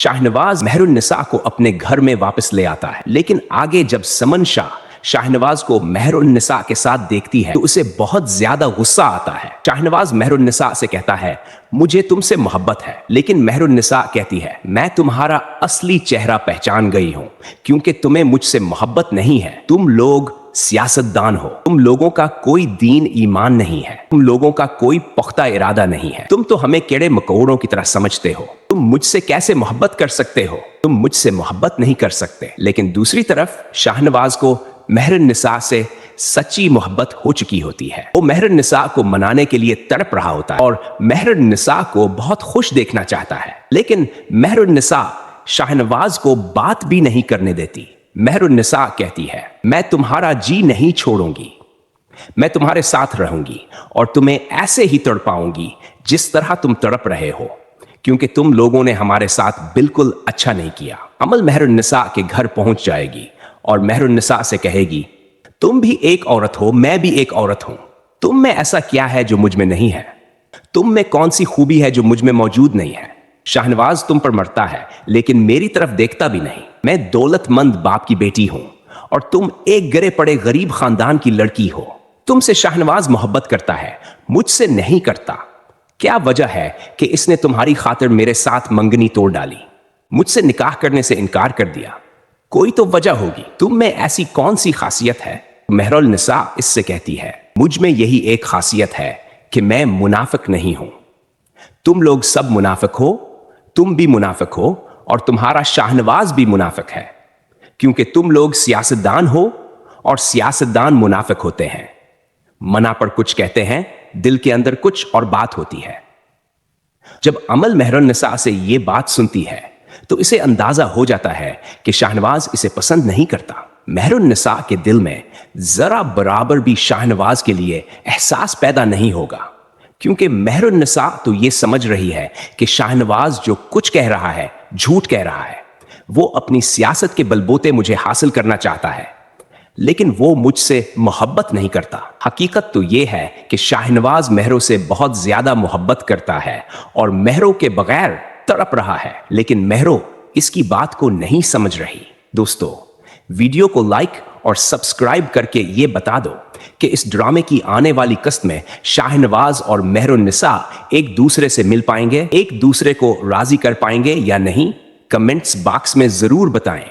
शाहनवाज मेहरुन्निसा को अपने घर में वापस ले आता है, लेकिन आगे जब समन शाह शाहनवाज को मेहरुन्निसा के साथ देखती है तो उसे बहुत ज्यादा गुस्सा आता है। शाहनवाज मेहरुन्निसा से कहता है, मुझे तुमसे मोहब्बत है। लेकिन मेहरुन्निसा कहती है, मैं तुम्हारा असली चेहरा पहचान गई हूं, क्योंकि तुम्हें मुझसे मोहब्बत नहीं है। तुम लोग सियासतदान हो, तुम लोगों का कोई दीन ईमान नहीं है, तुम लोगों का कोई पुख्ता इरादा नहीं है, तुम तो हमें कीड़े मकोड़ों की तरह समझते हो। तुम मुझसे कैसे मोहब्बत कर सकते हो? तुम मुझसे मोहब्बत नहीं कर सकते। लेकिन दूसरी तरफ शाहनवाज को मेहरुन्निसा से सच्ची मोहब्बत हो चुकी होती है। वो मेहरुन्निसा को मनाने के लिए तड़प रहा होता है और मेहरुन्निसा को बहुत खुश देखना चाहता है, लेकिन मेहरुन्निसा शाहनवाज को बात भी नहीं करने देती। मेहरुन्निसा कहती है, मैं तुम्हारा जी नहीं छोड़ूंगी, मैं तुम्हारे साथ रहूंगी और तुम्हें ऐसे ही तड़पाऊंगी जिस तरह तुम तड़प रहे हो, क्योंकि तुम लोगों ने हमारे साथ बिल्कुल अच्छा नहीं किया। अमल मेहरुन्निसा के घर पहुंच जाएगी और मेहरुन्निसा से कहेगी, तुम भी एक औरत हो, मैं भी एक औरत हूं। तुम में ऐसा क्या है जो मुझ में नहीं है? तुम में कौन सी खूबी है जो मुझ में मौजूद नहीं है? शाहनवाज तुम पर मरता है, लेकिन मेरी तरफ देखता भी नहीं। मैं दौलतमंद बाप की बेटी हूं और तुम एक गिरे पड़े गरीब खानदान की लड़की हो। तुमसे शाहनवाज मोहब्बत करता है, मुझसे नहीं करता। क्या वजह है कि इसने तुम्हारी खातिर मेरे साथ मंगनी तोड़ डाली, मुझसे निकाह करने से इनकार कर दिया? कोई तो वजह होगी। तुम में ऐसी कौन सी खासियत है? मेहरुन्निसा इससे कहती है, मुझ में यही एक खासियत है कि मैं मुनाफिक नहीं हूं। तुम लोग सब मुनाफिक हो, तुम भी मुनाफिक हो और तुम्हारा शाहनवाज भी मुनाफिक है, क्योंकि तुम लोग सियासतदान हो और सियासतदान मुनाफिक होते हैं। मना पर कुछ कहते हैं, दिल के अंदर कुछ और बात होती है। जब अमल मेहरुन्निसा से ये बात सुनती है तो इसे अंदाजा हो जाता है कि शाहनवाज इसे पसंद नहीं करता। मेहरुन्निसा के दिल में जरा बराबर भी शाहनवाज के लिए एहसास पैदा नहीं होगा, क्योंकि मेहरुन्निसा तो ये समझ रही है कि शाहनवाज जो कुछ कह रहा है झूठ कह रहा है। वो अपनी सियासत के बलबूते मुझे हासिल करना चाहता है, लेकिन वो मुझसे मोहब्बत नहीं करता। हकीकत तो ये है कि शाहनवाज मेहरो से बहुत ज्यादा मोहब्बत करता है और मेहरो के बगैर तड़प रहा है, लेकिन मेहरो इसकी बात को नहीं समझ रही। दोस्तों, वीडियो को लाइक और सब्सक्राइब करके ये बता दो कि इस ड्रामे की आने वाली किस्त में शाहनवाज और मेहरुन्निसा एक दूसरे से मिल पाएंगे, एक दूसरे को राजी कर पाएंगे या नहीं? कमेंट्स बॉक्स में जरूर बताएं।